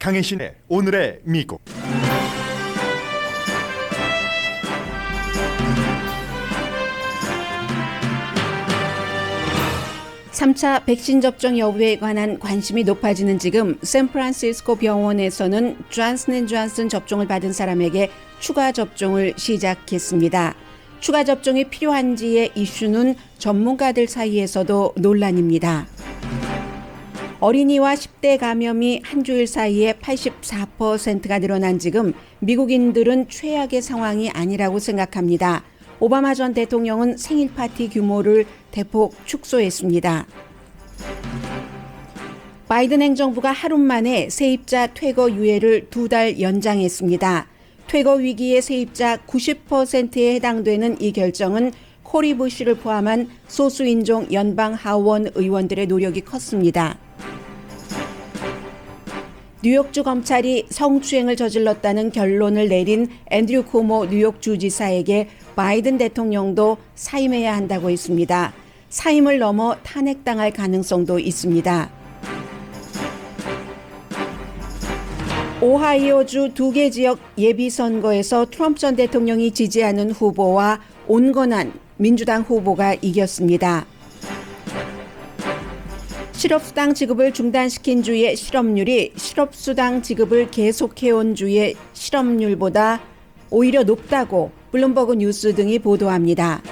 강혜신의 오늘의 미국. 3차 백신 접종 여부에 관한 관심이 높아지는 지금 샌프란시스코 병원에서는 존슨앤존슨 접종을 받은 사람에게 추가 접종을 시작했습니다. 추가 접종이 필요한지의 이슈는 전문가들 사이에서도 논란입니다. 어린이와 10대 감염이 한 주일 사이에 84%가 늘어난 지금 미국인들은 최악의 상황이 아니라고 생각합니다. 오바마 전 대통령은 생일 파티 규모를 대폭 축소했습니다. 바이든 행정부가 하루 만에 세입자 퇴거 유예를 2달 연장했습니다. 퇴거 위기의 세입자 90%에 해당되는 이 결정은 코리 부시를 포함한 소수인종 연방 하원 의원들의 노력이 컸습니다. 뉴욕주 검찰이 성추행을 저질렀다는 결론을 내린 앤드류 쿠오모 뉴욕 주지사에게 바이든 대통령도 사임해야 한다고 했습니다. 사임을 넘어 탄핵당할 가능성도 있습니다. 오하이오주 2개 지역 예비선거에서 트럼프 전 대통령이 지지하는 후보와 온건한 민주당 후보가 이겼습니다. 실업수당 지급을 중단시킨 주의 실업률이 실업수당 지급을 계속해온 주의 실업률보다 오히려 높다고 블룸버그 뉴스 등이 보도합니다.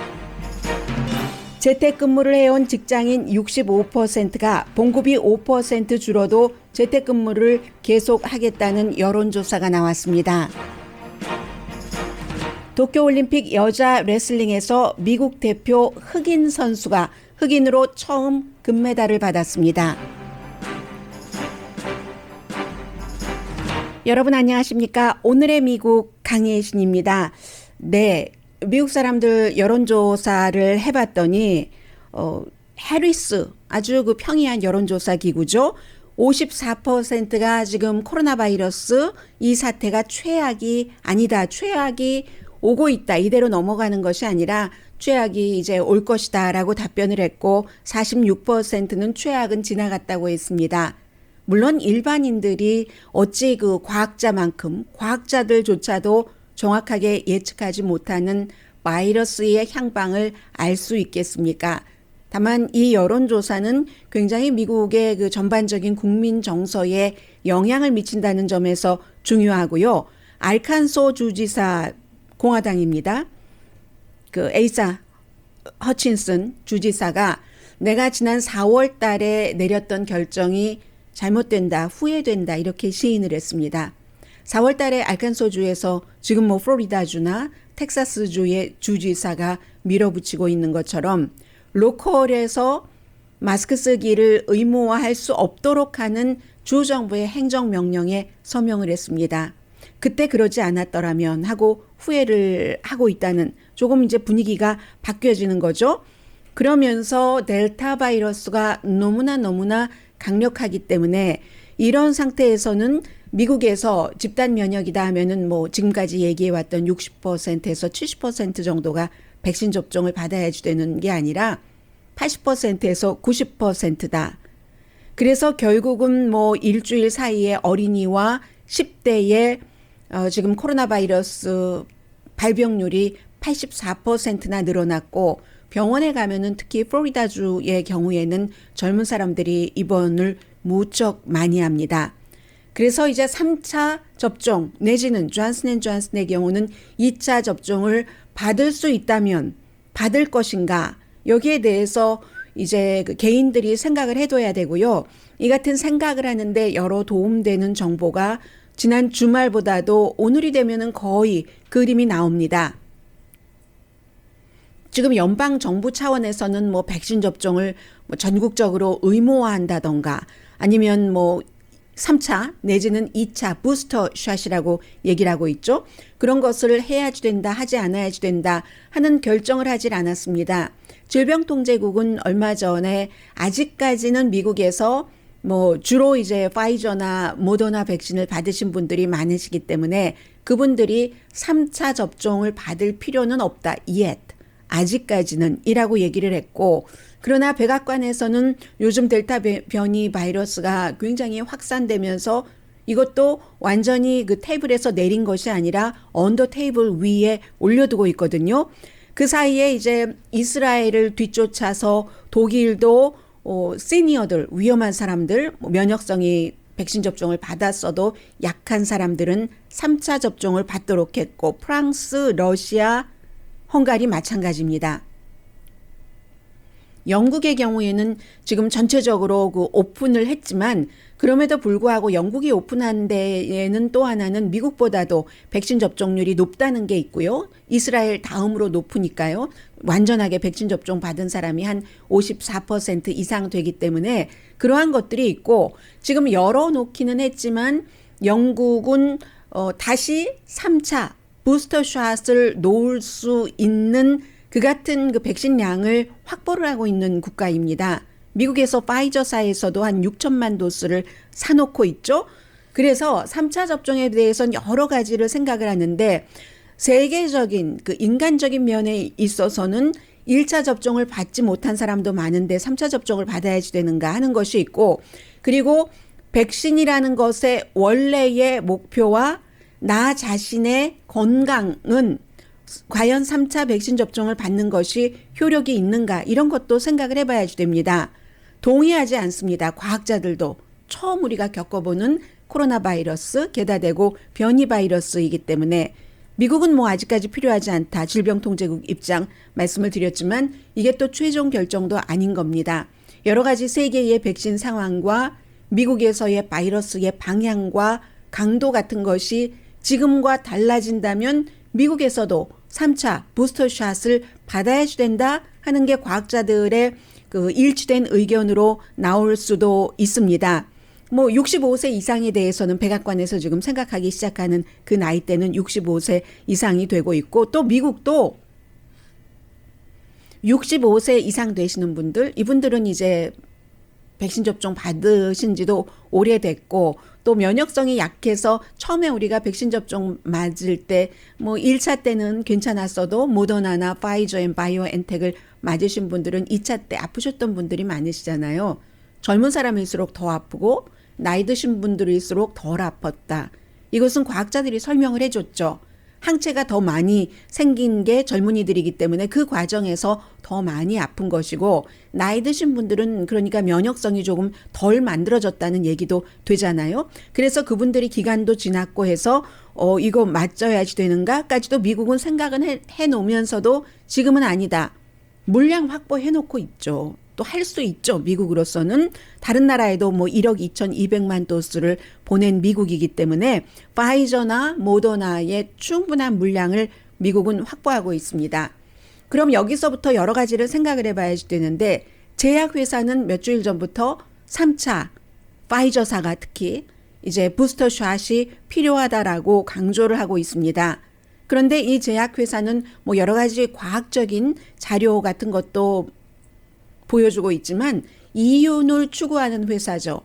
재택근무를 해온 직장인 65%가 봉급이 5% 줄어도 재택근무를 계속하겠다는 여론조사가 나왔습니다. 도쿄올림픽 여자 레슬링에서 미국 대표 흑인 선수가 흑인으로 처음 금메달을 받았습니다. 여러분 안녕하십니까? 오늘의 미국 강혜신입니다. 네, 미국 사람들 여론조사를 해봤더니 해리스 아주 그 평이한 여론조사 기구죠. 54%가 지금 코로나 바이러스 이 사태가 최악이 아니다. 최악이 오고 있다. 이대로 넘어가는 것이 아니라 최악이 이제 올 것이다 라고 답변을 했고 46%는 최악은 지나갔다고 했습니다. 물론 일반인들이 어찌 그 과학자들조차도 정확하게 예측하지 못하는 바이러스의 향방을 알 수 있겠습니까? 다만 이 여론조사는 굉장히 미국의 그 전반적인 국민 정서에 영향을 미친다는 점에서 중요하고요. 알칸소 주지사 공화당입니다. 그 에이사 허친슨 주지사가 내가 지난 4월 달에 내렸던 결정이 잘못된다, 후회된다 이렇게 시인을 했습니다. 4월 달에 알칸소주에서 지금 뭐 플로리다주나 텍사스주의 주지사가 밀어붙이고 있는 것처럼 로컬에서 마스크 쓰기를 의무화할 수 없도록 하는 주정부의 행정명령에 서명을 했습니다. 그때 그러지 않았더라면 하고 후회를 하고 있다는 조금 이제 분위기가 바뀌어지는 거죠. 그러면서 델타 바이러스가 너무나 강력하기 때문에 이런 상태에서는 미국에서 집단 면역이다 하면은 뭐 지금까지 얘기해왔던 60%에서 70% 정도가 백신 접종을 받아야지 되는 게 아니라 80%에서 90%다. 그래서 결국은 뭐 일주일 사이에 어린이와 10대의 지금 코로나 바이러스 발병률이 84%나 늘어났고 병원에 가면은 특히 플로리다주의 경우에는 젊은 사람들이 입원을 무척 많이 합니다. 그래서 이제 3차 접종 내지는 존슨앤존슨의 경우는 2차 접종을 받을 수 있다면 받을 것인가 여기에 대해서 이제 그 개인들이 생각을 해둬야 되고요. 이 같은 생각을 하는데 여러 도움되는 정보가 지난 주말보다도 오늘이 되면은 거의 그림이 나옵니다. 지금 연방 정부 차원에서는 뭐 백신 접종을 뭐 전국적으로 의무화한다던가 아니면 뭐 3차 내지는 2차 부스터 샷이라고 얘기를 하고 있죠. 그런 것을 해야지 된다, 하지 않아야지 된다 하는 결정을 하질 않았습니다. 질병통제국은 얼마 전에 아직까지는 미국에서 뭐 주로 이제 파이저나 모더나 백신을 받으신 분들이 많으시기 때문에 그분들이 3차 접종을 받을 필요는 없다. yet. 아직까지는 이라고 얘기를 했고 그러나 백악관에서는 요즘 델타 변이 바이러스가 굉장히 확산되면서 이것도 완전히 그 테이블에서 내린 것이 아니라 언더 테이블 위에 올려두고 있거든요. 그 사이에 이제 이스라엘을 뒤쫓아서 독일도 시니어들, 위험한 사람들, 면역성이 백신 접종을 받았어도 약한 사람들은 3차 접종을 받도록 했고, 프랑스, 러시아, 헝가리 마찬가지입니다. 영국의 경우에는 지금 전체적으로 그 오픈을 했지만, 그럼에도 불구하고 영국이 오픈한 데에는 또 하나는 미국보다도 백신 접종률이 높다는 게 있고요. 이스라엘 다음으로 높으니까요. 완전하게 백신 접종 받은 사람이 한 54% 이상 되기 때문에 그러한 것들이 있고, 지금 열어놓기는 했지만 영국은 다시 3차 부스터샷을 놓을 수 있는 그 같은 그 백신량을 확보를 하고 있는 국가입니다. 미국에서 파이저사에서도 한 6천만 도스를 사놓고 있죠. 그래서 3차 접종에 대해서는 여러 가지를 생각을 하는데, 세계적인 그 인간적인 면에 있어서는 1차 접종을 받지 못한 사람도 많은데 3차 접종을 받아야지 되는가 하는 것이 있고, 그리고 백신이라는 것의 원래의 목표와 나 자신의 건강은 과연 3차 백신 접종을 받는 것이 효력이 있는가, 이런 것도 생각을 해봐야지 됩니다. 동의하지 않습니다. 과학자들도 처음 우리가 겪어보는 코로나 바이러스, 게다 대고 변이 바이러스이기 때문에 미국은 뭐 아직까지 필요하지 않다, 질병통제국 입장 말씀을 드렸지만 이게 또 최종 결정도 아닌 겁니다. 여러 가지 세계의 백신 상황과 미국에서의 바이러스의 방향과 강도 같은 것이 지금과 달라진다면 미국에서도 3차 부스터샷을 받아야지 된다 하는 게 과학자들의 그 일치된 의견으로 나올 수도 있습니다. 뭐 65세 이상에 대해서는 백악관에서 지금 생각하기 시작하는 그 나이대는 65세 이상이 되고 있고, 또 미국도 65세 이상 되시는 분들, 이분들은 이제 백신 접종 받으신 지도 오래됐고, 또 면역성이 약해서 처음에 우리가 백신 접종 맞을 때 뭐 1차 때는 괜찮았어도 모더나나 파이저 앤 바이오엔텍을 맞으신 분들은 2차 때 아프셨던 분들이 많으시잖아요. 젊은 사람일수록 더 아프고 나이 드신 분들일수록 덜 아팠다. 이것은 과학자들이 설명을 해줬죠. 항체가 더 많이 생긴 게 젊은이들이기 때문에 그 과정에서 더 많이 아픈 것이고, 나이 드신 분들은 그러니까 면역성이 조금 덜 만들어졌다는 얘기도 되잖아요. 그래서 그분들이 기간도 지났고 해서 이거 맞져야지 되는가까지도 미국은 생각은 해놓으면서도 지금은 아니다, 물량 확보해 놓고 있죠. 또 할 수 있죠. 미국으로서는 다른 나라에도 뭐 1억 2,200만 도스를 보낸 미국이기 때문에 파이저나 모더나의 충분한 물량을 미국은 확보하고 있습니다. 그럼 여기서부터 여러 가지를 생각을 해봐야지 되는데, 제약회사는 몇 주일 전부터 3차 파이저사가 특히 이제 부스터샷이 필요하다라고 강조를 하고 있습니다. 그런데 이 제약회사는 뭐 여러 가지 과학적인 자료 같은 것도 보여주고 있지만 이윤을 추구하는 회사죠.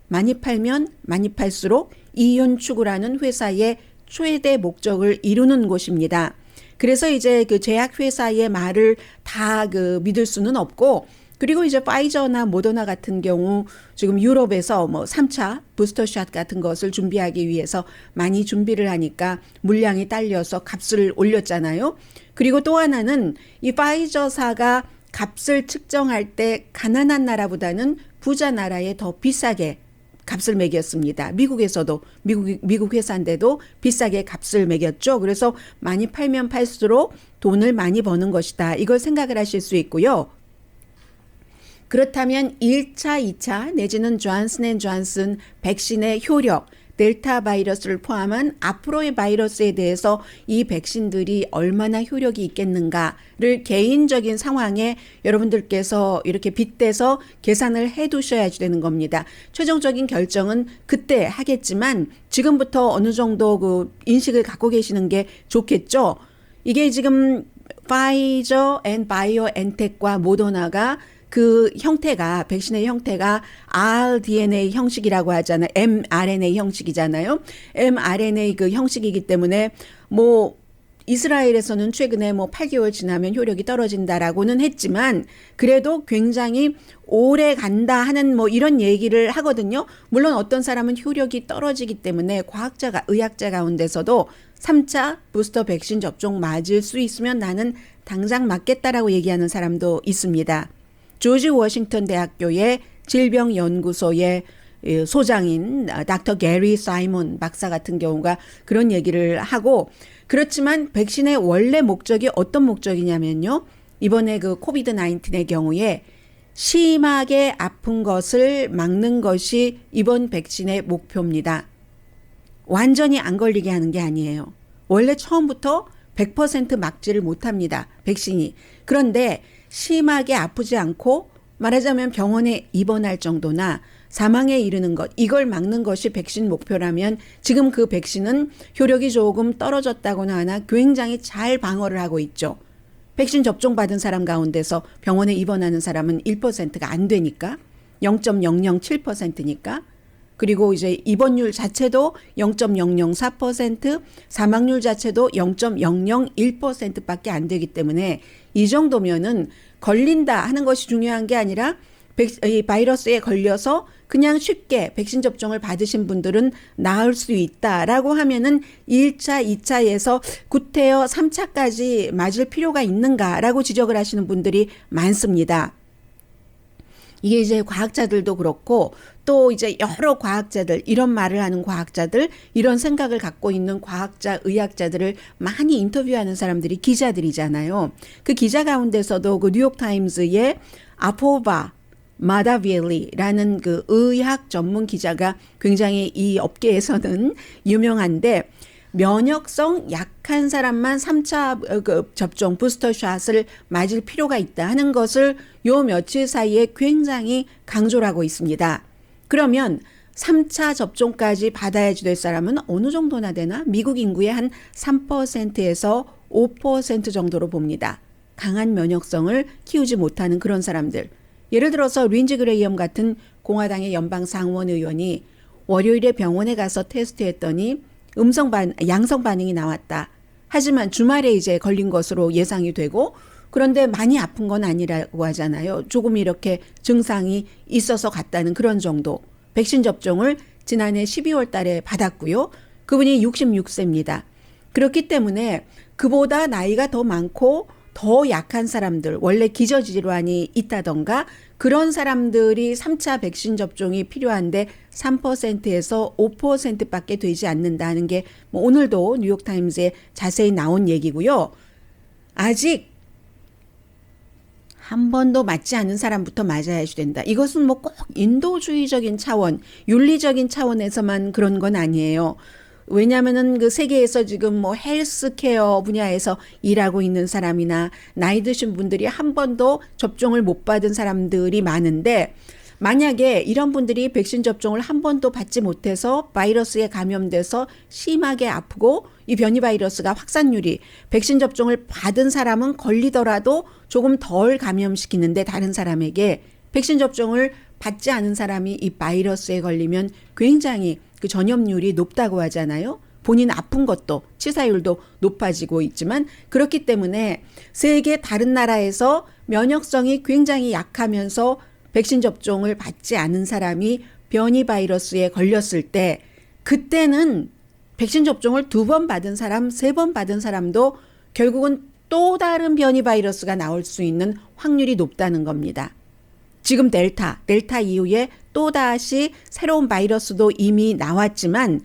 많이 팔면 많이 팔수록 이윤 추구라는 회사의 최대 목적을 이루는 곳입니다. 그래서 이제 그 제약회사의 말을 다 믿을 수는 없고, 그리고 이제 파이저나 모더나 같은 경우 지금 유럽에서 뭐 3차 부스터샷 같은 것을 준비하기 위해서 많이 준비를 하니까 물량이 딸려서 값을 올렸잖아요. 그리고 또 하나는 이 파이저사가 값을 측정할 때 가난한 나라보다는 부자 나라에 더 비싸게 값을 매겼습니다. 미국에서도 미국 회사인데도 비싸게 값을 매겼죠. 그래서 많이 팔면 팔수록 돈을 많이 버는 것이다, 이걸 생각을 하실 수 있고요. 그렇다면 1차, 2차 내지는 존슨앤존슨 백신의 효력, 델타 바이러스를 포함한 앞으로의 바이러스에 대해서 이 백신들이 얼마나 효력이 있겠는가를 개인적인 상황에 여러분들께서 이렇게 빗대서 계산을 해 두셔야지 되는 겁니다. 최종적인 결정은 그때 하겠지만 지금부터 어느 정도 그 인식을 갖고 계시는 게 좋겠죠. 이게 지금 파이저 앤 바이오엔텍과 모더나가 그 형태가, 백신의 형태가 rDNA 형식이라고 하잖아요. mRNA 형식이잖아요. mRNA 그 형식이기 때문에 뭐 이스라엘에서는 최근에 뭐 8개월 지나면 효력이 떨어진다라고는 했지만 그래도 굉장히 오래 간다 하는 뭐 이런 얘기를 하거든요. 물론 어떤 사람은 효력이 떨어지기 때문에 과학자가 의학자 가운데서도 3차 부스터 백신 접종 맞을 수 있으면 나는 당장 맞겠다라고 얘기하는 사람도 있습니다. 조지 워싱턴 대학교의 질병연구소의 소장인 닥터 게리 사이먼 박사 같은 경우가 그런 얘기를 하고, 그렇지만 백신의 원래 목적이 어떤 목적이냐면요. 이번에 그 코비드 19의 경우에 심하게 아픈 것을 막는 것이 이번 백신의 목표입니다. 완전히 안 걸리게 하는 게 아니에요. 원래 처음부터 100% 막지를 못합니다. 백신이. 그런데 심하게 아프지 않고 말하자면 병원에 입원할 정도나 사망에 이르는 것, 이걸 막는 것이 백신 목표라면 지금 그 백신은 효력이 조금 떨어졌다고나 하나 굉장히 잘 방어를 하고 있죠. 백신 접종받은 사람 가운데서 병원에 입원하는 사람은 1%가 안 되니까 0.007%니까 그리고 이제 입원율 자체도 0.004%, 사망률 자체도 0.001%밖에 안 되기 때문에 이 정도면은 걸린다 하는 것이 중요한 게 아니라 이 바이러스에 걸려서 그냥 쉽게 백신 접종을 받으신 분들은 나을 수 있다라고 하면은 1차, 2차에서 구태여 3차까지 맞을 필요가 있는가라고 지적을 하시는 분들이 많습니다. 이게 이제 과학자들도 그렇고 또 이제 여러 과학자들, 이런 말을 하는 과학자들, 이런 생각을 갖고 있는 과학자, 의학자들을 많이 인터뷰하는 사람들이 기자들이잖아요. 그 기자 가운데서도 그 뉴욕타임즈의 아포바 마다비엘리라는 그 의학 전문 기자가 굉장히 이 업계에서는 유명한데, 면역성 약한 사람만 3차 그 접종 부스터샷을 맞을 필요가 있다 하는 것을 요 며칠 사이에 굉장히 강조를 하고 있습니다. 그러면 3차 접종까지 받아야지 될 사람은 어느 정도나 되나? 미국 인구의 한 3%에서 5% 정도로 봅니다. 강한 면역성을 키우지 못하는 그런 사람들. 예를 들어서 린지 그레이엄 같은 공화당의 연방 상원 의원이 월요일에 병원에 가서 테스트했더니 양성 반응이 나왔다. 하지만 주말에 이제 걸린 것으로 예상이 되고, 그런데 많이 아픈 건 아니라고 하잖아요. 조금 이렇게 증상이 있어서 갔다는 그런 정도. 백신 접종을 지난해 12월 달에 받았고요. 그분이 66세입니다. 그렇기 때문에 그보다 나이가 더 많고 더 약한 사람들, 원래 기저질환이 있다던가 그런 사람들이 3차 백신 접종이 필요한데 3%에서 5%밖에 되지 않는다는 게 뭐 오늘도 뉴욕타임즈에 자세히 나온 얘기고요. 아직 한 번도 맞지 않은 사람부터 맞아야지 된다. 이것은 뭐 꼭 인도주의적인 차원, 윤리적인 차원에서만 그런 건 아니에요. 왜냐하면은 그 세계에서 지금 뭐 헬스케어 분야에서 일하고 있는 사람이나 나이 드신 분들이 한 번도 접종을 못 받은 사람들이 많은데, 만약에 이런 분들이 백신 접종을 한 번도 받지 못해서 바이러스에 감염돼서 심하게 아프고 이 변이 바이러스가 확산률이 백신 접종을 받은 사람은 걸리더라도 조금 덜 감염시키는데 다른 사람에게 백신 접종을 받지 않은 사람이 이 바이러스에 걸리면 굉장히 그 전염률이 높다고 하잖아요. 본인 아픈 것도 치사율도 높아지고 있지만, 그렇기 때문에 세계 다른 나라에서 면역성이 굉장히 약하면서 백신 접종을 받지 않은 사람이 변이 바이러스에 걸렸을 때, 그때는 백신 접종을 2번 받은 사람, 3번 받은 사람도 결국은 또 다른 변이 바이러스가 나올 수 있는 확률이 높다는 겁니다. 지금 델타 이후에 또다시 새로운 바이러스도 이미 나왔지만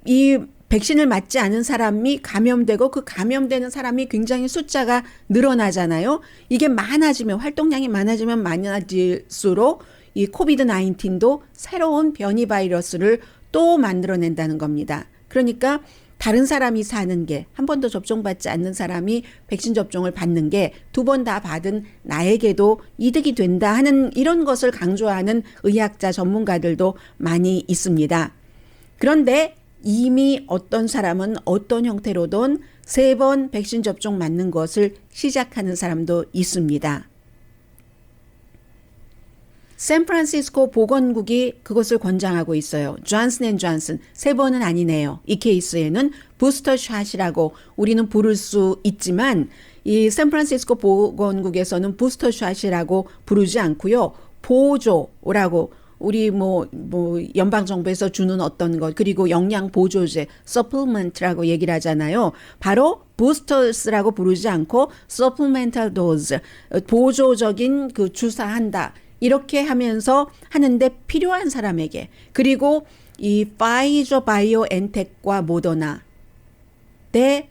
이 백신을 맞지 않은 사람이 감염되고 그 감염되는 사람이 굉장히 숫자가 늘어나잖아요. 이게 많아지면, 활동량이 많아지면 많아질수록 이 코비드 19도 새로운 변이 바이러스를 또 만들어낸다는 겁니다. 그러니까 다른 사람이 사는 게, 한 번도 접종받지 않는 사람이 백신 접종을 받는 게 2번 다 받은 나에게도 이득이 된다 하는 이런 것을 강조하는 의학자 전문가들도 많이 있습니다. 그런데 이미 어떤 사람은 어떤 형태로든 3번 백신 접종 맞는 것을 시작하는 사람도 있습니다. 샌프란시스코 보건국이 그것을 권장하고 있어요. 존슨 앤 존슨. 세 번은 아니네요. 이 케이스에는 부스터샷이라고 우리는 부를 수 있지만 이 샌프란시스코 보건국에서는 부스터샷이라고 부르지 않고요. 보조라고 우리 뭐 연방정부에서 주는 어떤 것 그리고 영양 보조제 supplement라고 얘기를 하잖아요. 바로 boosтерs라고 부르지 않고 supplemental dose 보조적인 그 주사한다. 이렇게 하면서 하는데 필요한 사람에게 그리고 이 파이저 바이오엔텍과 모더나 대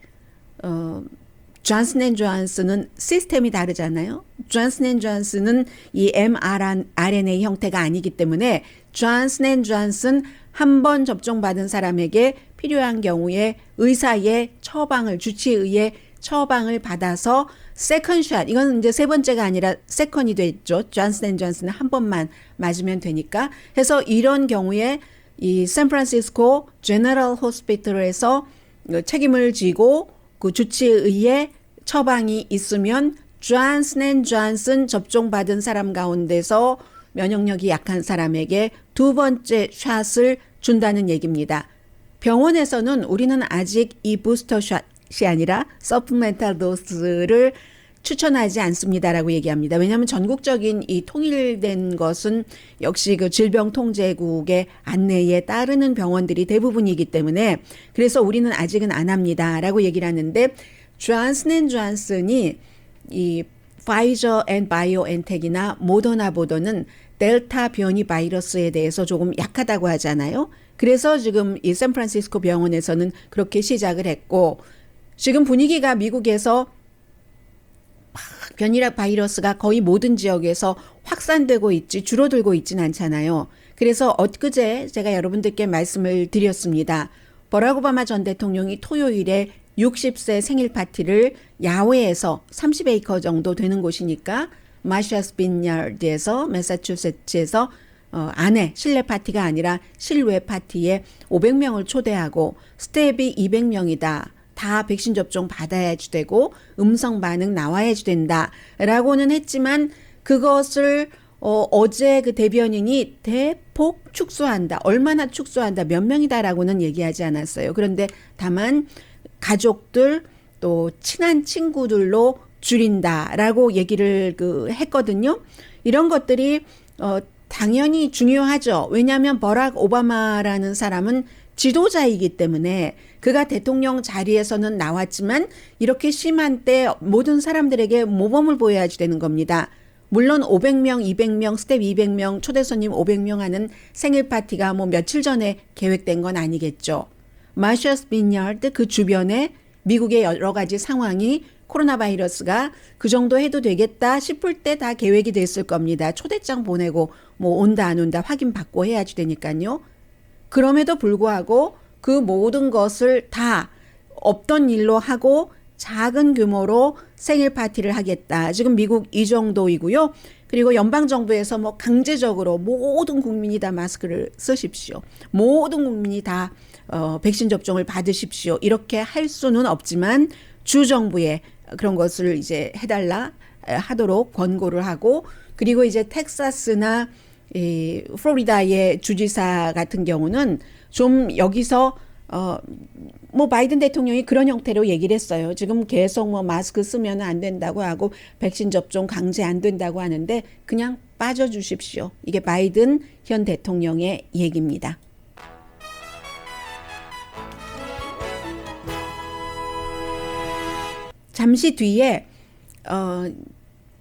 존슨 앤 존슨은 시스템이 다르잖아요. 존슨 앤 존슨은 이 mRNA 형태가 아니기 때문에 존슨 앤 존슨 한 번 접종받은 사람에게 필요한 경우에 의사의 처방을 주치의의 처방을 받아서 세컨샷 이건 이제 세 번째가 아니라 세컨이 됐죠. 존슨 앤 존슨은 한 번만 맞으면 되니까 해서 이런 경우에 이 샌프란시스코 제너럴 호스피털에서 책임을 지고 그 주치의의 처방이 있으면 존슨 앤 존슨 접종받은 사람 가운데서 면역력이 약한 사람에게 두 번째 샷을 준다는 얘기입니다. 병원에서는 우리는 아직 이 부스터 샷이 아니라 서플멘탈 도스를 추천하지 않습니다라고 얘기합니다. 왜냐하면 전국적인 이 통일된 것은 역시 그 질병통제국의 안내에 따르는 병원들이 대부분이기 때문에 그래서 우리는 아직은 안 합니다라고 얘기를 하는데 존슨 앤 존슨이 이 파이저 앤 바이오엔텍이나 모더나보다는 델타 변이 바이러스에 대해서 조금 약하다고 하잖아요. 그래서 지금 이 샌프란시스코 병원에서는 그렇게 시작을 했고 지금 분위기가 미국에서 변이락 바이러스가 거의 모든 지역에서 확산되고 있지 줄어들고 있진 않잖아요. 그래서 엊그제 제가 여러분들께 말씀을 드렸습니다. 버락 오바마 전 대통령이 토요일에 60세 생일 파티를 야외에서 30에이커 정도 되는 곳이니까 마샤스 빈야드에서 매사추세츠에서 안에 실내 파티가 아니라 실외 파티에 500명을 초대하고 스텝이 200명이다. 다 백신 접종 받아야지 되고 음성 반응 나와야지 된다라고는 했지만 그것을 어제 그 대변인이 대폭 축소한다. 얼마나 축소한다. 몇 명이다라고는 얘기하지 않았어요. 그런데 다만 가족들 또 친한 친구들로 줄인다라고 얘기를 했거든요. 이런 것들이 당연히 중요하죠. 왜냐하면 버락 오바마라는 사람은 지도자이기 때문에 그가 대통령 자리에서는 나왔지만 이렇게 심한 때 모든 사람들에게 모범을 보여야지 되는 겁니다. 물론 500명, 200명, 스텝 200명, 초대 손님 500명 하는 생일 파티가 뭐 며칠 전에 계획된 건 아니겠죠. 마셔스 빈야드 그 주변에 미국의 여러 가지 상황이 코로나 바이러스가 그 정도 해도 되겠다 싶을 때 다 계획이 됐을 겁니다. 초대장 보내고 뭐 온다 안 온다 확인받고 해야지 되니까요. 그럼에도 불구하고 그 모든 것을 다 없던 일로 하고 작은 규모로 생일 파티를 하겠다. 지금 미국 이 정도이고요. 그리고 연방정부에서 뭐 강제적으로 모든 국민이 다 마스크를 쓰십시오. 모든 국민이 다 백신 접종을 받으십시오. 이렇게 할 수는 없지만 주정부에 그런 것을 이제 해달라 하도록 권고를 하고 그리고 이제 텍사스나 이 플로리다의 주지사 같은 경우는 좀 여기서 뭐 바이든 대통령이 그런 형태로 얘기를 했어요. 지금 계속 뭐 마스크 쓰면 안 된다고 하고 백신 접종 강제 안 된다고 하는데 그냥 빠져주십시오. 이게 바이든 현 대통령의 얘기입니다. 잠시 뒤에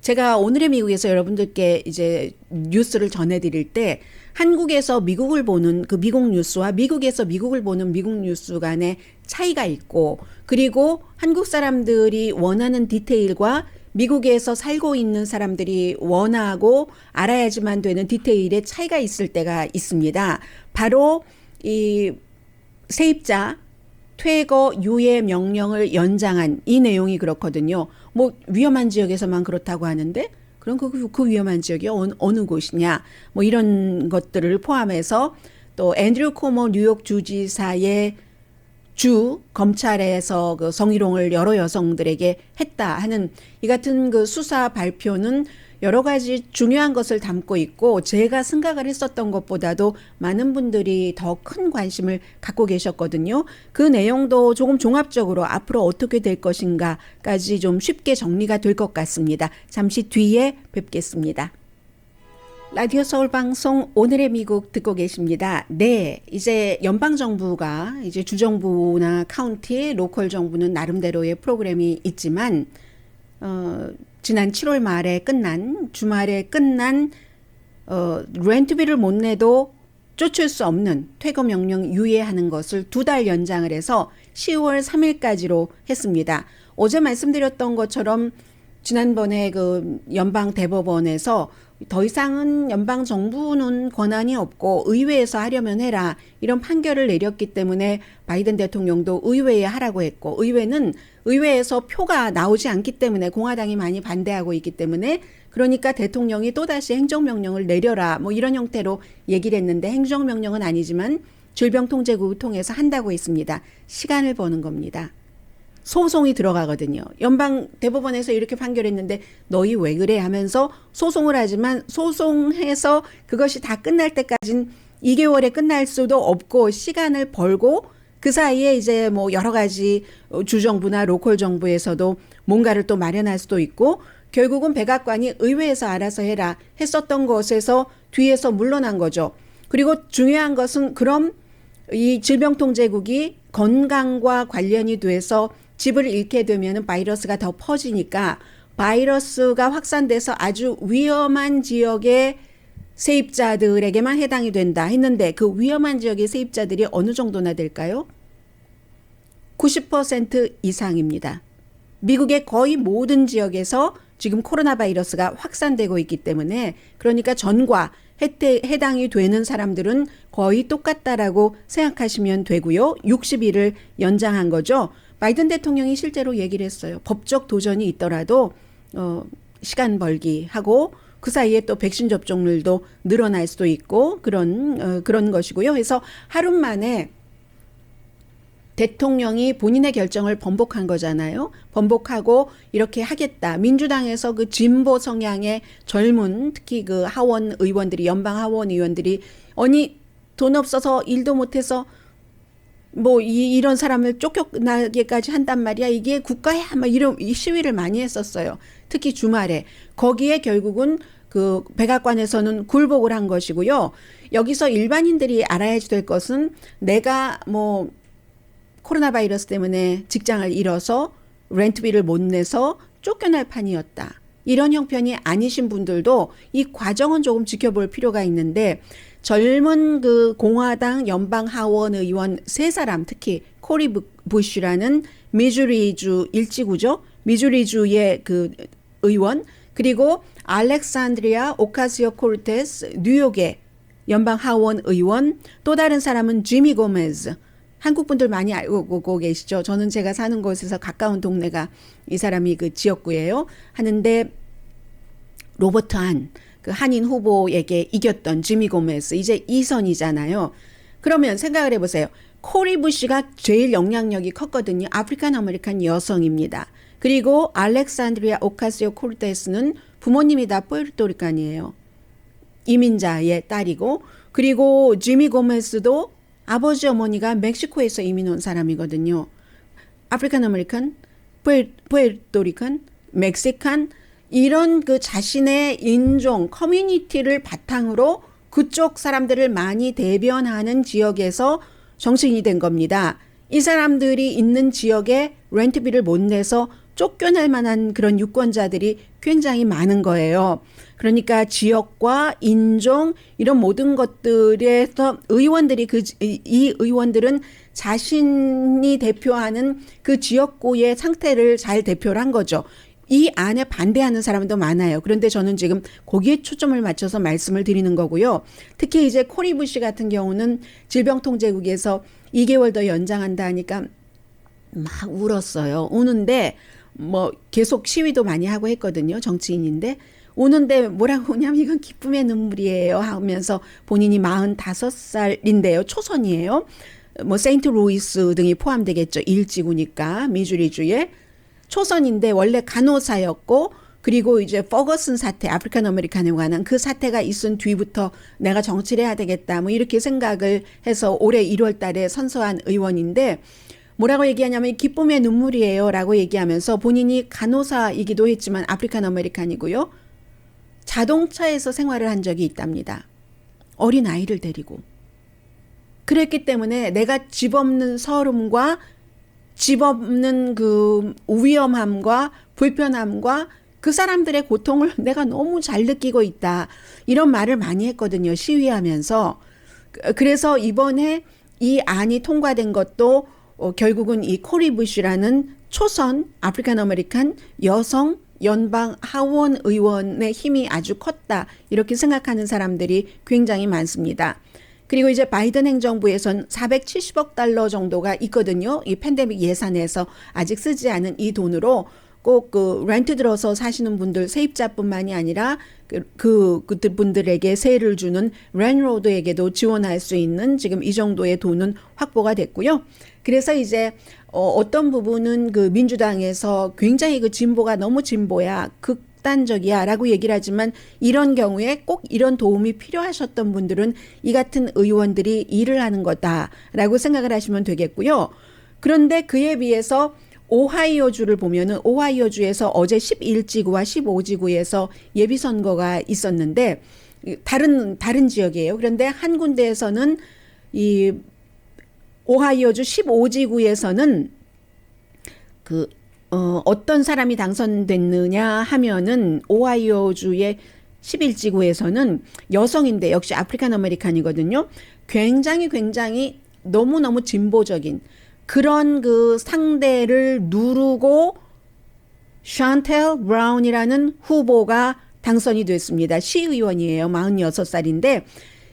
제가 오늘의 미국에서 여러분들께 이제 뉴스를 전해드릴 때 한국에서 미국을 보는 그 미국 뉴스와 미국에서 미국을 보는 미국 뉴스 간의 차이가 있고 그리고 한국 사람들이 원하는 디테일과 미국에서 살고 있는 사람들이 원하고 알아야지만 되는 디테일의 차이가 있을 때가 있습니다. 바로 이 세입자 퇴거 유예 명령을 연장한 이 내용이 그렇거든요. 뭐 위험한 지역에서만 그렇다고 하는데 그럼 그 위험한 지역이 어느 곳이냐 뭐 이런 것들을 포함해서 또 앤드류 코모 뉴욕 주지사의 주 검찰에서 그 성희롱을 여러 여성들에게 했다 하는 이 같은 그 수사 발표는 여러 가지 중요한 것을 담고 있고 제가 생각을 했었던 것보다도 많은 분들이 더 큰 관심을 갖고 계셨거든요. 그 내용도 조금 종합적으로 앞으로 어떻게 될 것인가까지 좀 쉽게 정리가 될 것 같습니다. 잠시 뒤에 뵙겠습니다. 라디오 서울 방송 오늘의 미국 듣고 계십니다. 네, 이제 연방정부가 이제 주정부나 카운티, 로컬 정부는 나름대로의 프로그램이 있지만 지난 7월 말에 끝난 주말에 끝난 렌트비를 못 내도 쫓을 수 없는 퇴거 명령 유예하는 것을 2달 연장을 해서 10월 3일까지로 했습니다. 어제 말씀드렸던 것처럼 지난번에 그 연방 대법원에서 더 이상은 연방 정부는 권한이 없고 의회에서 하려면 해라 이런 판결을 내렸기 때문에 바이든 대통령도 의회에 하라고 했고 의회는 의회에서 표가 나오지 않기 때문에 공화당이 많이 반대하고 있기 때문에 그러니까 대통령이 또다시 행정명령을 내려라 뭐 이런 형태로 얘기를 했는데 행정명령은 아니지만 질병통제국을 통해서 한다고 했습니다. 시간을 버는 겁니다. 소송이 들어가거든요. 연방 대법원에서 이렇게 판결했는데 너희 왜 그래 하면서 소송을 하지만 소송해서 그것이 다 끝날 때까지는 2개월에 끝날 수도 없고 시간을 벌고 그 사이에 이제 뭐 여러 가지 주정부나 로컬 정부에서도 뭔가를 또 마련할 수도 있고 결국은 백악관이 의회에서 알아서 해라 했었던 것에서 뒤에서 물러난 거죠. 그리고 중요한 것은 그럼 이 질병통제국이 건강과 관련이 돼서 집을 잃게 되면 바이러스가 더 퍼지니까 바이러스가 확산돼서 아주 위험한 지역의 세입자들에게만 해당이 된다 했는데 그 위험한 지역의 세입자들이 어느 정도나 될까요? 90% 이상입니다. 미국의 거의 모든 지역에서 지금 코로나 바이러스가 확산되고 있기 때문에 그러니까 전과 해당이 되는 사람들은 거의 똑같다라고 생각하시면 되고요. 60일을 연장한 거죠. 바이든 대통령이 실제로 얘기를 했어요. 법적 도전이 있더라도 시간 벌기 하고 그 사이에 또 백신 접종률도 늘어날 수도 있고 그런 것이고요. 그래서 하루 만에 대통령이 본인의 결정을 번복한 거잖아요. 번복하고 이렇게 하겠다. 민주당에서 그 진보 성향의 젊은 특히 그 하원 의원들이 연방 하원 의원들이 아니 돈 없어서 일도 못해서 뭐 이런 사람을 쫓겨나게까지 한단 말이야. 이게 국가야. 막 이런 시위를 많이 했었어요. 특히 주말에. 거기에 결국은 그 백악관에서는 굴복을 한 것이고요. 여기서 일반인들이 알아야 될 것은 내가 뭐 코로나 바이러스 때문에 직장을 잃어서 렌트비를 못 내서 쫓겨날 판이었다. 이런 형편이 아니신 분들도 이 과정은 조금 지켜볼 필요가 있는데 젊은 그 공화당 연방 하원 의원 3사람 특히 코리 부시라는 미주리주 일지구죠. 미주리주의 그 의원 그리고 알렉산드리아 오카시오 코르테스 뉴욕의 연방 하원 의원 또 다른 사람은 지미 고메즈 한국 분들 많이 알고 계시죠. 저는 제가 사는 곳에서 가까운 동네가 이 사람이 그 지역구예요. 하는데 로버트 한 그 한인 후보에게 이겼던 지미 고메스 이제 2선이잖아요. 그러면 생각을 해보세요. 코리 부시가 제일 영향력이 컸거든요. 아프리칸 아메리칸 여성입니다. 그리고 알렉산드리아 오카시오 코르테스는 부모님이 다 푸에르토리칸이에요. 이민자의 딸이고 그리고 지미 고메스도 아버지 어머니가 멕시코에서 이민 온 사람이거든요. 아프리칸 아메리칸, 푸에르토리칸, 멕시칸 이런 그 자신의 인종, 커뮤니티를 바탕으로 그쪽 사람들을 많이 대변하는 지역에서 정치인이 된 겁니다. 이 사람들이 있는 지역에 렌트비를 못 내서 쫓겨날 만한 그런 유권자들이 굉장히 많은 거예요. 그러니까 지역과 인종 이런 모든 것들에서 의원들이 이 의원들은 자신이 대표하는 그 지역구의 상태를 잘 대표를 한 거죠. 이 안에 반대하는 사람도 많아요. 그런데 저는 지금 거기에 초점을 맞춰서 말씀을 드리는 거고요. 특히 이제 코리 부시 같은 경우는 질병통제국에서 2개월 더 연장한다 하니까 막 울었어요. 우는데 뭐 계속 시위도 많이 하고 했거든요. 정치인인데 우는데 뭐라고 하냐면 이건 기쁨의 눈물이에요 하면서 본인이 45살인데요. 초선이에요. 뭐 세인트루이스 등이 포함되겠죠. 일지구니까 미주리주에 초선인데 원래 간호사였고 그리고 이제 퍼거슨 사태, 아프리칸 아메리칸에 관한 그 사태가 있은 뒤부터 내가 정치를 해야 되겠다. 뭐 이렇게 생각을 해서 올해 1월 달에 선서한 의원인데 뭐라고 얘기하냐면 기쁨의 눈물이에요 라고 얘기하면서 본인이 간호사이기도 했지만 아프리칸 아메리칸이고요. 자동차에서 생활을 한 적이 있답니다. 어린 아이를 데리고. 그랬기 때문에 내가 집 없는 서름과 집 없는 그 위험함과 불편함과 그 사람들의 고통을 내가 너무 잘 느끼고 있다. 이런 말을 많이 했거든요. 시위하면서. 그래서 이번에 이 안이 통과된 것도 결국은 이 코리 부시라는 초선 아프리칸 아메리칸 여성 연방 하원 의원의 힘이 아주 컸다. 이렇게 생각하는 사람들이 굉장히 많습니다. 그리고 이제 바이든 행정부에선 470억 달러 정도가 있거든요. 이 팬데믹 예산에서 아직 쓰지 않은 이 돈으로 꼭 그 렌트 들어서 사시는 분들 세입자뿐만이 아니라 그분들에게 세를 주는 랜로드에게도 지원할 수 있는 지금 이 정도의 돈은 확보가 됐고요. 그래서 이제 어떤 부분은 그 민주당에서 굉장히 그 진보가 너무 진보야, 극단적이야 라고 얘기를 하지만 이런 경우에 꼭 이런 도움이 필요하셨던 분들은 이 같은 의원들이 일을 하는 거다라고 생각을 하시면 되겠고요. 그런데 그에 비해서 오하이오주를 보면은 오하이오주에서 어제 11지구와 15지구에서 예비선거가 있었는데 다른 지역이에요. 그런데 한 군데에서는 이 오하이오주 15지구에서는 어떤 사람이 당선됐느냐 하면은 오하이오주의 11지구에서는 여성인데 역시 아프리칸 아메리칸이거든요. 굉장히 너무너무 진보적인 그런 그 상대를 누르고 샨텔 브라운이라는 후보가 당선이 됐습니다. 시의원이에요. 46살인데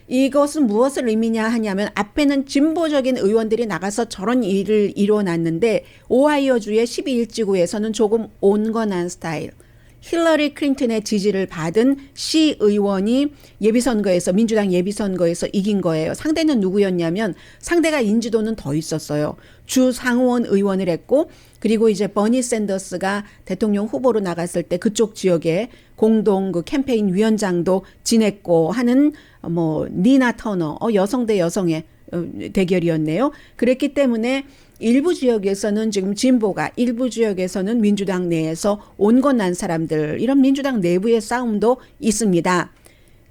이것은 무엇을 의미냐 하냐면 앞에는 진보적인 의원들이 나가서 저런 일을 이뤄놨는데 오하이오주의 12일지구에서는 조금 온건한 스타일. 힐러리 클린턴의 지지를 받은 시의원이 예비선거에서 민주당 예비선거에서 이긴 거예요. 상대는 누구였냐면 상대가 인지도는 더 있었어요. 주 상원 의원을 했고 그리고 이제 버니 샌더스가 대통령 후보로 나갔을 때 그쪽 지역에 공동 그 캠페인 위원장도 지냈고 하는 뭐 니나 터너 여성 대 여성의 대결이었네요. 그랬기 때문에 일부 지역에서는 지금 진보가 일부 지역에서는 민주당 내에서 온건한 사람들 이런 민주당 내부의 싸움도 있습니다.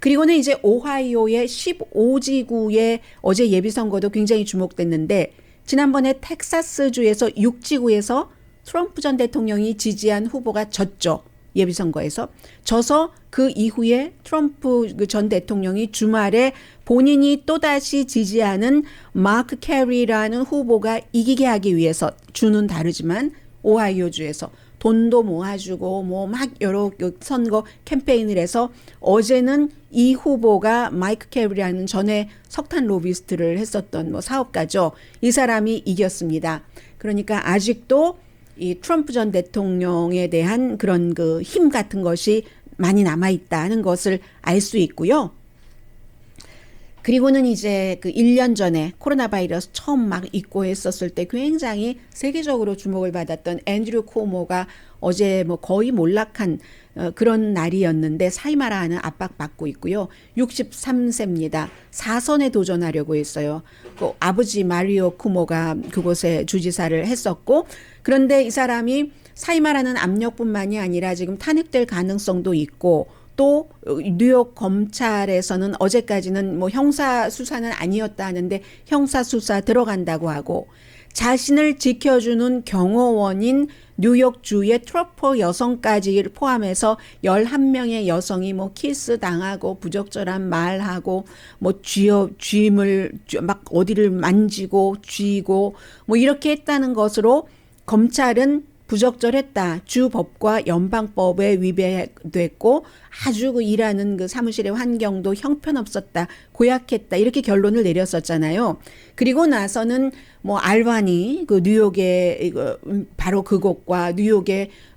그리고는 이제 오하이오의 15지구의 어제 예비선거도 굉장히 주목됐는데 지난번에 텍사스주에서 6지구에서 트럼프 전 대통령이 지지한 후보가 졌죠. 예비선거에서. 져서 그 이후에 트럼프 전 대통령이 주말에 본인이 또다시 지지하는 마크 캐리라는 후보가 이기게 하기 위해서 주는 다르지만 오하이오주에서 돈도 모아주고 뭐 막 여러 선거 캠페인을 해서 어제는 이 후보가 마이크 캐리라는 전에 석탄 로비스트를 했었던 뭐 사업가죠. 이 사람이 이겼습니다. 그러니까 아직도 이 트럼프 전 대통령에 대한 그런 그 힘 같은 것이 많이 남아있다는 것을 알 수 있고요. 그리고는 이제 그 1년 전에 코로나 바이러스 처음 막 있고 했었을 때 굉장히 세계적으로 주목을 받았던 앤드류 쿠오모가 어제 뭐 거의 몰락한 그런 날이었는데 사이마라는 압박받고 있고요. 63세입니다. 4선에 도전하려고 했어요. 그 아버지 마리오 쿠모가 그곳에 주지사를 했었고 그런데 이 사람이 사이마라는 압력뿐만이 아니라 지금 탄핵될 가능성도 있고 또 뉴욕 검찰에서는 어제까지는 뭐 형사 수사는 아니었다 하는데 형사 수사 들어간다고 하고 자신을 지켜주는 경호원인 뉴욕주의 트러퍼 여성까지 포함해서 11명의 여성이 뭐 키스 당하고 부적절한 말하고 뭐 쥐임을 막 어디를 만지고 쥐고 뭐 이렇게 했다는 것으로 검찰은 부적절했다. 주 법과 연방법에 위배됐고 아주 그 일하는 그 사무실의 환경도 형편없었다. 고약했다. 이렇게 결론을 내렸었잖아요. 그리고 나서는 뭐 알바니 그 뉴욕의 바로 그곳과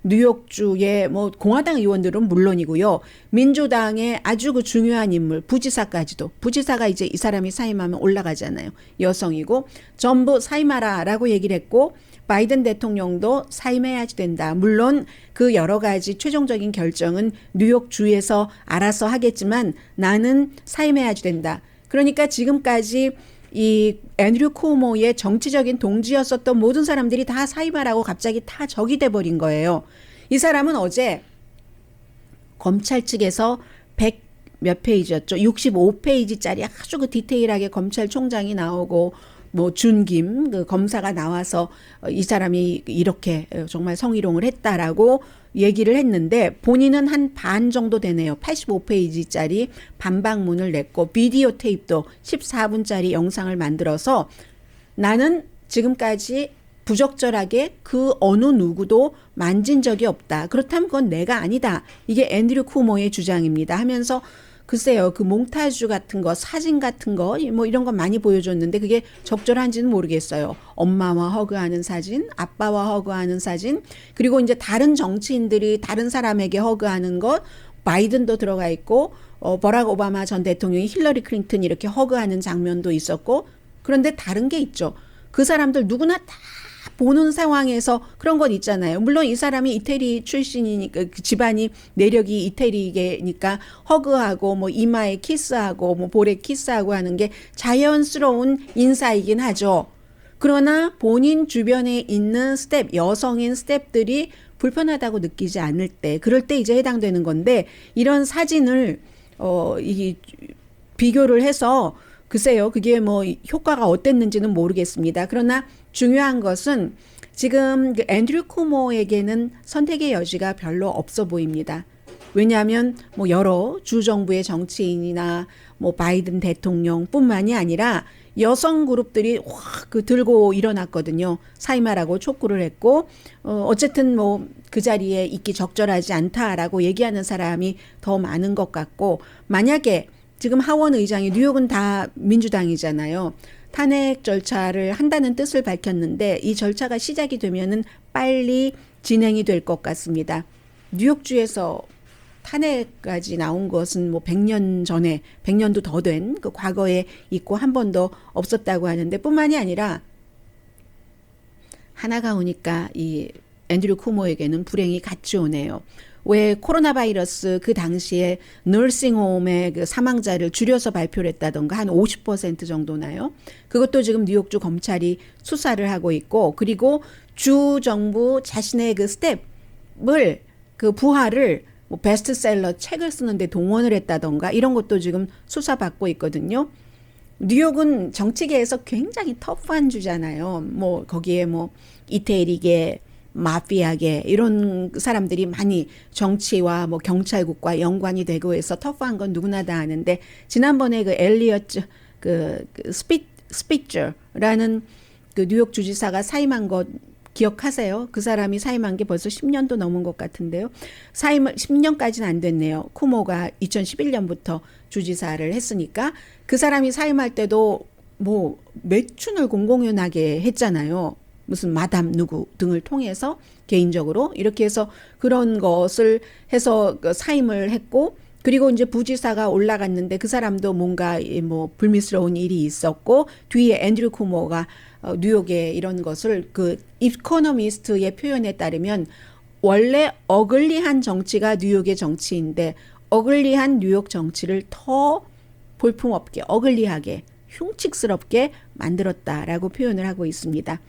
뉴욕주의 뭐 공화당 의원들은 물론이고요. 민주당의 아주 그 중요한 인물 부지사까지도 부지사가 이제 이 사람이 사임하면 올라가잖아요. 여성이고 전부 사임하라라고 얘기를 했고 바이든 대통령도 사임해야지 된다. 물론 그 여러 가지 최종적인 결정은 뉴욕주에서 알아서 하겠지만 나는 사임해야지 된다. 그러니까 지금까지 이 앤드류 쿠오모의 정치적인 동지였었던 모든 사람들이 다 사임하라고 갑자기 다 적이 돼버린 거예요. 이 사람은 어제 검찰 측에서 100 몇 페이지였죠. 65페이지짜리 아주 그 디테일하게 검찰총장이 나오고 뭐 준김 그 검사가 나와서 이 사람이 이렇게 정말 성희롱을 했다라고 얘기를 했는데 본인은 한 반 정도 되네요. 85페이지짜리 반박문을 냈고 비디오 테이프도 14분짜리 영상을 만들어서 나는 지금까지 부적절하게 그 어느 누구도 만진 적이 없다. 그렇다면 그건 내가 아니다. 이게 앤드류 쿠오모의 주장입니다. 하면서 글쎄요, 그 몽타주 같은 거, 사진 같은 거, 뭐 이런 거 많이 보여줬는데 그게 적절한지는 모르겠어요. 엄마와 허그하는 사진, 아빠와 허그하는 사진, 그리고 이제 다른 정치인들이 다른 사람에게 허그하는 것, 바이든도 들어가 있고, 버락 오바마 전 대통령이 힐러리 클린턴 이렇게 허그하는 장면도 있었고, 그런데 다른 게 있죠. 그 사람들 누구나 다 보는 상황에서 그런 건 있잖아요. 물론 이 사람이 이태리 출신이니까 그 집안이 내력이 이태리계니까 허그하고 뭐 이마에 키스하고 뭐 볼에 키스하고 하는 게 자연스러운 인사이긴 하죠. 그러나 본인 주변에 있는 스텝, 여성인 스텝들이 불편하다고 느끼지 않을 때, 그럴 때 이제 해당되는 건데 이런 사진을 이 비교를 해서 글쎄요, 그게 뭐 효과가 어땠는지는 모르겠습니다. 그러나 중요한 것은 지금 그 앤드류 쿠오모에게는 선택의 여지가 별로 없어 보입니다. 왜냐하면 뭐 여러 주정부의 정치인이나 뭐 바이든 대통령뿐만이 아니라 여성 그룹들이 확 그 들고 일어났거든요. 사임하라고 촉구를 했고 어쨌든 뭐 그 자리에 있기 적절하지 않다라고 얘기하는 사람이 더 많은 것 같고 만약에 지금 하원 의장이 뉴욕은 다 민주당이잖아요. 탄핵 절차를 한다는 뜻을 밝혔는데 이 절차가 시작이 되면은 빨리 진행이 될 것 같습니다. 뉴욕주에서 탄핵까지 나온 것은 뭐 100년 전에 100년도 더 된 그 과거에 있고 한 번도 없었다고 하는데 뿐만이 아니라 하나가 오니까 이 앤드류 쿠오모에게는 불행이 같이 오네요. 왜 코로나 바이러스 그 당시에 너싱홈의 그 사망자를 줄여서 발표를 했다던가 한 50% 정도나요? 그것도 지금 뉴욕주 검찰이 수사를 하고 있고 그리고 주 정부 자신의 그 스텝을 그 부하를 뭐 베스트셀러 책을 쓰는데 동원을 했다던가 이런 것도 지금 수사받고 있거든요. 뉴욕은 정치계에서 굉장히 터프한 주잖아요. 뭐 거기에 뭐 이태리계 마피아계 이런 사람들이 많이 정치와 뭐 경찰국과 연관이 되고 해서 터프한 건 누구나 다 아는데 지난번에 그 엘리어트 그 스피처라는 그 뉴욕 주지사가 사임한 것 기억하세요? 그 사람이 사임한 게 벌써 10년도 넘은 것 같은데요. 사임을 10년까지는 안 됐네요. 쿠모가 2011년부터 주지사를 했으니까 그 사람이 사임할 때도 뭐 매춘을 공공연하게 했잖아요. 무슨 마담 누구 등을 통해서 개인적으로 이렇게 해서 그런 것을 해서 사임을 했고 그리고 이제 부지사가 올라갔는데 그 사람도 뭔가 뭐 불미스러운 일이 있었고 뒤에 앤드류 쿠오모가 뉴욕에 이런 것을 그 이코노미스트의 표현에 따르면 원래 어글리한 정치가 뉴욕의 정치인데 어글리한 뉴욕 정치를 더 볼품없게 어글리하게 흉측스럽게 만들었다라고 표현을 하고 있습니다.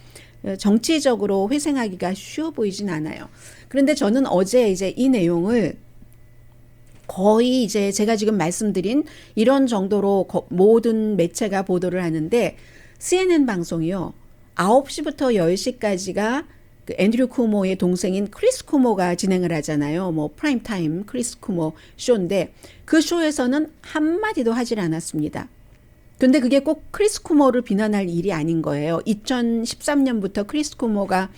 정치적으로 회생하기가 쉬워 보이진 않아요. 그런데 저는 어제 이제 이 내용을 거의 이제 제가 지금 말씀드린 이런 정도로 모든 매체가 보도를 하는데 CNN 방송이요. 9시부터 10시까지가 그 앤드류 쿠오모의 동생인 크리스 쿠오모가 진행을 하잖아요. 뭐 프라임타임 크리스 쿠오모 쇼인데 그 쇼에서는 한마디도 하질 않았습니다. 근데 그게 꼭 크리스 쿠오모를 비난할 일이 아닌 거예요. 2013년부터 크리스 쿠오모가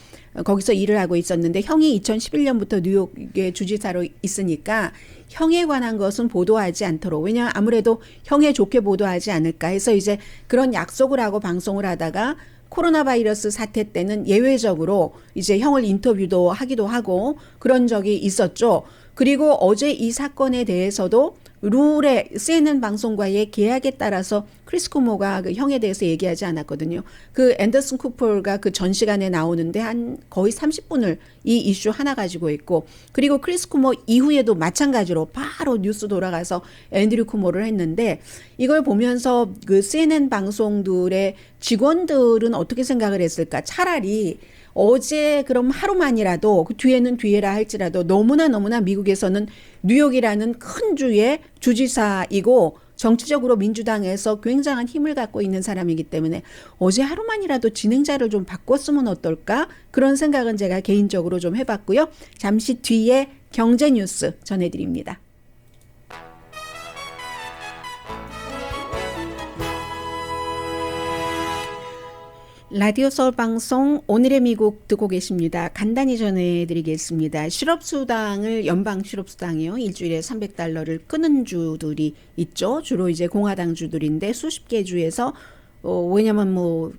거기서 일을 하고 있었는데 형이 2011년부터 뉴욕의 주지사로 있으니까 형에 관한 것은 보도하지 않도록 왜냐하면 아무래도 형에 좋게 보도하지 않을까 해서 이제 그런 약속을 하고 방송을 하다가 코로나 바이러스 사태 때는 예외적으로 이제 형을 인터뷰도 하기도 하고 그런 적이 있었죠. 그리고 어제 이 사건에 대해서도 룰에 CNN 방송과의 계약에 따라서 크리스 쿠모가 그 형에 대해서 얘기하지 않았거든요. 그 앤더슨 쿠퍼가 그 전 시간에 나오는데 한 거의 30분을 이 이슈 하나 가지고 있고, 그리고 크리스 쿠모 이후에도 마찬가지로 바로 뉴스 돌아가서 앤드류 쿠모를 했는데, 이걸 보면서 그 CNN 방송들의 직원들은 어떻게 생각을 했을까? 차라리 어제 그럼 하루만이라도 그 뒤에는 뒤에라 할지라도 너무나 미국에서는 뉴욕이라는 큰 주의 주지사이고 정치적으로 민주당에서 굉장한 힘을 갖고 있는 사람이기 때문에 어제 하루만이라도 진행자를 좀 바꿨으면 어떨까? 그런 생각은 제가 개인적으로 좀 해봤고요. 잠시 뒤에 경제 뉴스 전해드립니다. 라디오 서울 방송 오늘의 미국 듣고 계십니다. 간단히 전해드리겠습니다. 실업수당을 연방 실업수당이요. 일주일에 $300를 끄는 주들이 있죠. 주로 이제 공화당 주들인데 수십 개 주에서 왜냐면 뭐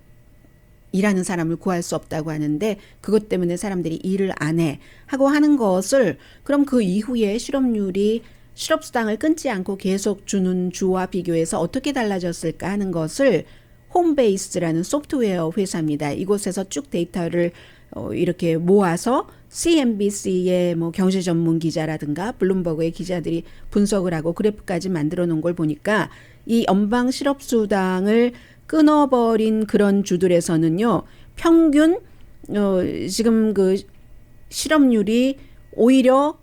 일하는 사람을 구할 수 없다고 하는데 그것 때문에 사람들이 일을 안 해 하고 하는 것을, 그럼 그 이후에 실업률이 실업수당을 끊지 않고 계속 주는 주와 비교해서 어떻게 달라졌을까 하는 것을 홈베이스라는 소프트웨어 회사입니다. 이곳에서 쭉 데이터를 이렇게 모아서 CNBC의 뭐 경제 전문 기자라든가 블룸버그의 기자들이 분석을 하고 그래프까지 만들어 놓은 걸 보니까 이 연방 실업수당을 끊어버린 그런 주들에서는요, 평균 지금 그 실업률이 오히려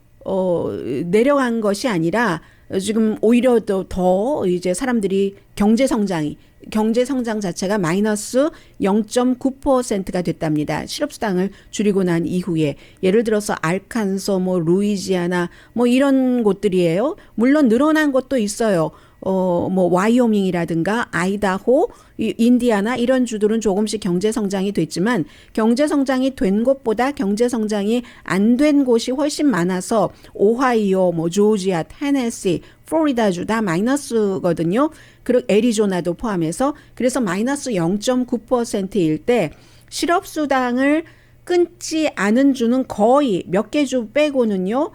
내려간 것이 아니라 지금 오히려 더 이제 사람들이 경제 성장 자체가 마이너스 0.9%가 됐답니다. 실업수당을 줄이고 난 이후에. 예를 들어서 알칸소, 뭐 루이지아나 뭐 이런 곳들이에요. 물론 늘어난 곳도 있어요. 뭐 와이오밍이라든가 아이다호, 인디아나 이런 주들은 조금씩 경제 성장이 됐지만 경제 성장이 된 곳보다 경제 성장이 안 된 곳이 훨씬 많아서 오하이오, 뭐 조지아, 테네시, 플로리다주 다 마이너스거든요. 그리고 애리조나도 포함해서. 그래서 마이너스 0.9%일 때 실업수당을 끊지 않은 주는 거의 몇 개 주 빼고는요,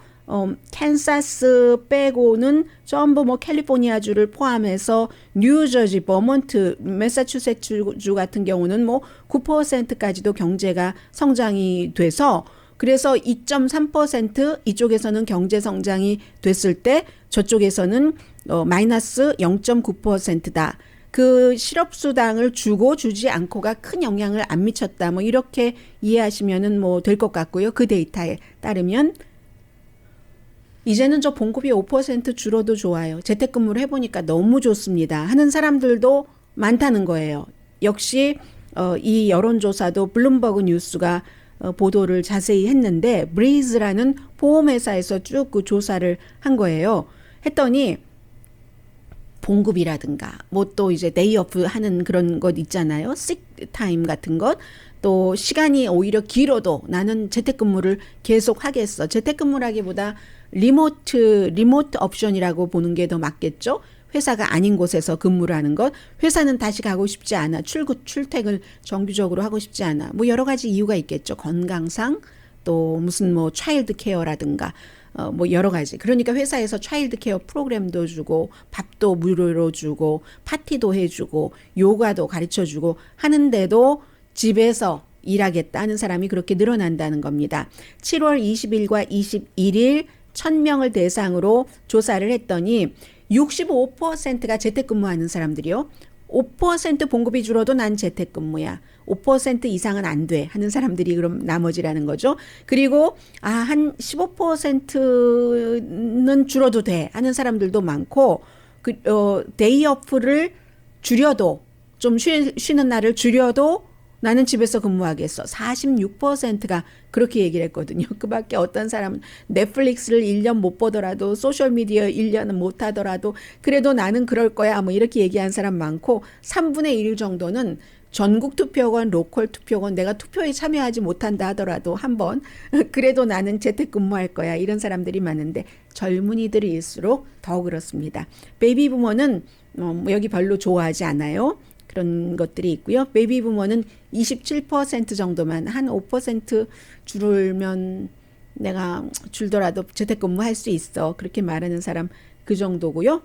캔사스 빼고는 전부 뭐 캘리포니아주를 포함해서 뉴저지, 버몬트, 매사추세츠 같은 경우는 뭐 9%까지도 경제가 성장이 돼서, 그래서 2.3% 이쪽에서는 경제 성장이 됐을 때 저쪽에서는 마이너스 0.9%다. 그 실업수당을 주고 주지 않고가 큰 영향을 안 미쳤다. 뭐 이렇게 이해하시면은 뭐 될 것 같고요. 그 데이터에 따르면 이제는 저 봉급이 5% 줄어도 좋아요. 재택근무를 해보니까 너무 좋습니다. 하는 사람들도 많다는 거예요. 역시 이 여론조사도 블룸버그 뉴스가 보도를 자세히 했는데 브리즈라는 보험회사에서 쭉 그 조사를 한 거예요. 했더니 봉급이라든가 뭐 또 이제 데이오프 하는 그런 것 있잖아요. 식타임 같은 것. 또 시간이 오히려 길어도 나는 재택근무를 계속 하겠어. 재택근무라기보다 리모트 옵션이라고 보는 게 더 맞겠죠. 회사가 아닌 곳에서 근무를 하는 것. 회사는 다시 가고 싶지 않아. 출퇴근 정규적으로 하고 싶지 않아. 뭐 여러 가지 이유가 있겠죠. 건강상, 또 무슨 뭐 차일드 케어라든가 뭐 여러 가지. 그러니까 회사에서 차일드 케어 프로그램도 주고 밥도 무료로 주고 파티도 해주고 요가도 가르쳐주고 하는데도 집에서 일하겠다는 사람이 그렇게 늘어난다는 겁니다. 7월 20일과 21일 1000명을 대상으로 조사를 했더니 65%가 재택근무하는 사람들이요. 5% 봉급이 줄어도 난 재택근무야. 5% 이상은 안 돼 하는 사람들이 그럼 나머지라는 거죠. 그리고 한 15%는 줄어도 돼 하는 사람들도 많고, 데이오프를 줄여도 좀 쉬는 날을 줄여도 나는 집에서 근무하겠어. 46%가 그렇게 얘기를 했거든요. 그 밖에 어떤 사람은 넷플릭스를 1년 못 보더라도 소셜미디어 1년은 못 하더라도 그래도 나는 그럴 거야. 뭐 이렇게 얘기한 사람 많고, 3분의 1 정도는 전국 투표권, 로컬 투표권 내가 투표에 참여하지 못한다 하더라도 한번 그래도 나는 재택근무할 거야. 이런 사람들이 많은데 젊은이들일수록 더 그렇습니다. 베이비 부모는 여기 별로 좋아하지 않아요. 그런 것들이 있고요. 베이비 부모는 27% 정도만, 한 5% 줄면 내가 줄더라도 재택근무 할 수 있어. 그렇게 말하는 사람 그 정도고요.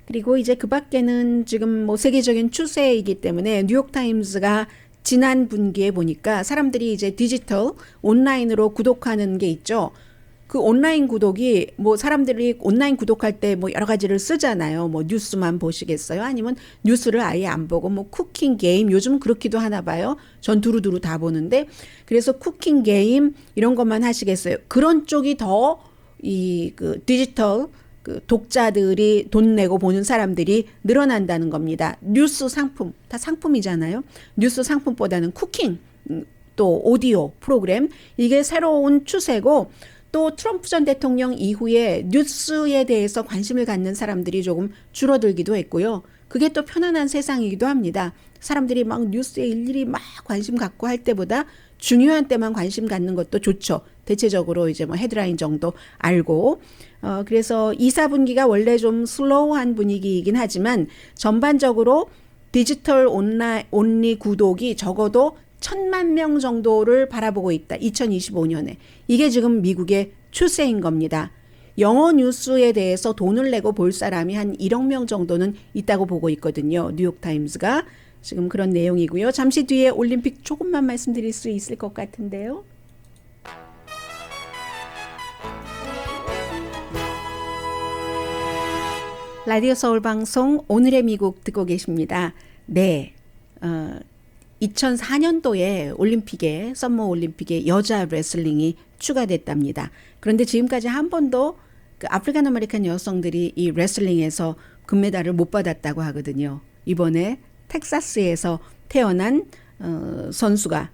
그리고 이제 그 밖에는 지금 뭐 세계적인 추세이기 때문에 뉴욕타임스가 지난 분기에 보니까 사람들이 이제 디지털 온라인으로 구독하는 게 있죠. 그 온라인 구독이 뭐 사람들이 온라인 구독할 때 뭐 여러 가지를 쓰잖아요. 뭐 뉴스만 보시겠어요? 아니면 뉴스를 아예 안 보고 뭐 쿠킹 게임 요즘 그렇기도 하나 봐요. 전 두루두루 다 보는데 그래서 쿠킹 게임 이런 것만 하시겠어요? 그런 쪽이 더 이 그 디지털 그 독자들이 돈 내고 보는 사람들이 늘어난다는 겁니다. 뉴스 상품 다 상품이잖아요. 뉴스 상품보다는 쿠킹 또 오디오 프로그램 이게 새로운 추세고 또 트럼프 전 대통령 이후에 뉴스에 대해서 관심을 갖는 사람들이 조금 줄어들기도 했고요. 그게 또 편안한 세상이기도 합니다. 사람들이 막 뉴스에 일일이 막 관심 갖고 할 때보다 중요한 때만 관심 갖는 것도 좋죠. 대체적으로 이제 뭐 헤드라인 정도 알고. 그래서 2, 4분기가 원래 좀 슬로우한 분위기이긴 하지만 전반적으로 디지털 온리 구독이 적어도 1,000만 명 정도를 바라보고 있다. 2025년에. 이게 지금 미국의 추세인 겁니다. 영어 뉴스에 대해서 돈을 내고 볼 사람이 한 1억 명 정도는 있다고 보고 있거든요. 뉴욕타임스가. 지금 그런 내용이고요. 잠시 뒤에 올림픽 조금만 말씀드릴 수 있을 것 같은데요. 라디오 서울 방송 오늘의 미국 듣고 계십니다. 네, 2004년도에 올림픽에 썸머 올림픽에 여자 레슬링이 추가됐답니다. 그런데 지금까지 한 번도 그 아프리칸 아메리칸 여성들이 이 레슬링에서 금메달을 못 받았다고 하거든요. 이번에 텍사스에서 태어난 선수가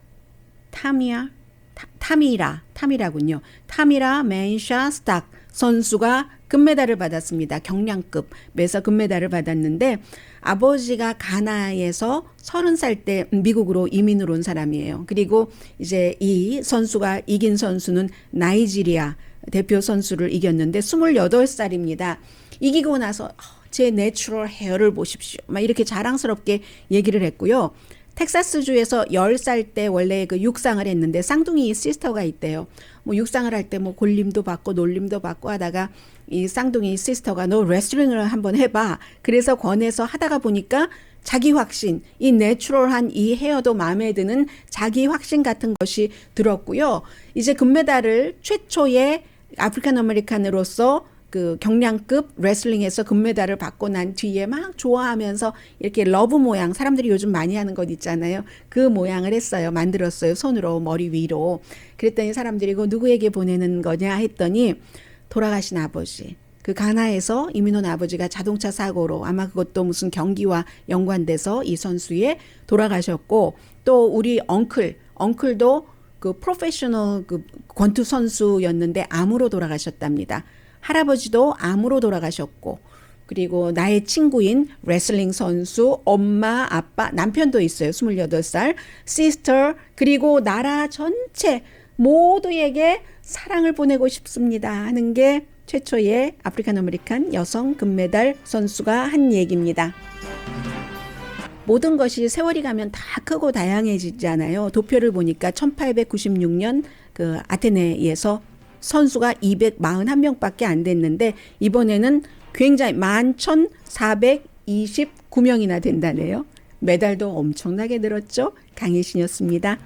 타미라군요. 타미라 맨샤 스탁 선수가 금메달을 받았습니다. 경량급에서 금메달을 받았는데 아버지가 가나에서 30살 때 미국으로 이민을 온 사람이에요. 그리고 이제 이 선수가 이긴 선수는 나이지리아 대표 선수를 이겼는데 28살입니다. 이기고 나서 제 내추럴 헤어를 보십시오. 막 이렇게 자랑스럽게 얘기를 했고요. 텍사스주에서 10살 때 원래 그 육상을 했는데 쌍둥이 시스터가 있대요. 뭐 육상을 할 때 뭐 골림도 받고 놀림도 받고 하다가 이 쌍둥이 시스터가 너 레슬링을 한번 해봐. 그래서 권해서 하다가 보니까 자기 확신, 이 내추럴한 이 헤어도 마음에 드는 자기 확신 같은 것이 들었고요. 이제 금메달을 최초의 아프리칸 아메리칸으로서 그 경량급 레슬링에서 금메달을 받고 난 뒤에 막 좋아하면서 이렇게 러브 모양 사람들이 요즘 많이 하는 것 있잖아요. 그 모양을 했어요. 만들었어요. 손으로 머리 위로. 그랬더니 사람들이 이거 누구에게 보내는 거냐 했더니 돌아가신 아버지. 그 가나에서 이민 온 아버지가 자동차 사고로 아마 그것도 무슨 경기와 연관돼서 이 선수에 돌아가셨고 또 우리 엉클도 그 프로페셔널 그 권투 선수였는데 암으로 돌아가셨답니다. 할아버지도 암으로 돌아가셨고 그리고 나의 친구인 레슬링 선수 엄마 아빠 남편도 있어요. 28살 시스터 그리고 나라 전체 모두에게 사랑을 보내고 싶습니다 하는 게 최초의 아프리칸 아메리칸 여성 금메달 선수가 한 얘기입니다. 모든 것이 세월이 가면 다 크고 다양해지잖아요. 도표를 보니까 1896년 그 아테네에서 선수가 241명밖에 안 됐는데 이번에는 굉장히 11,429명이나 된다네요. 메달도 엄청나게 늘었죠. 강혜신이었습니다.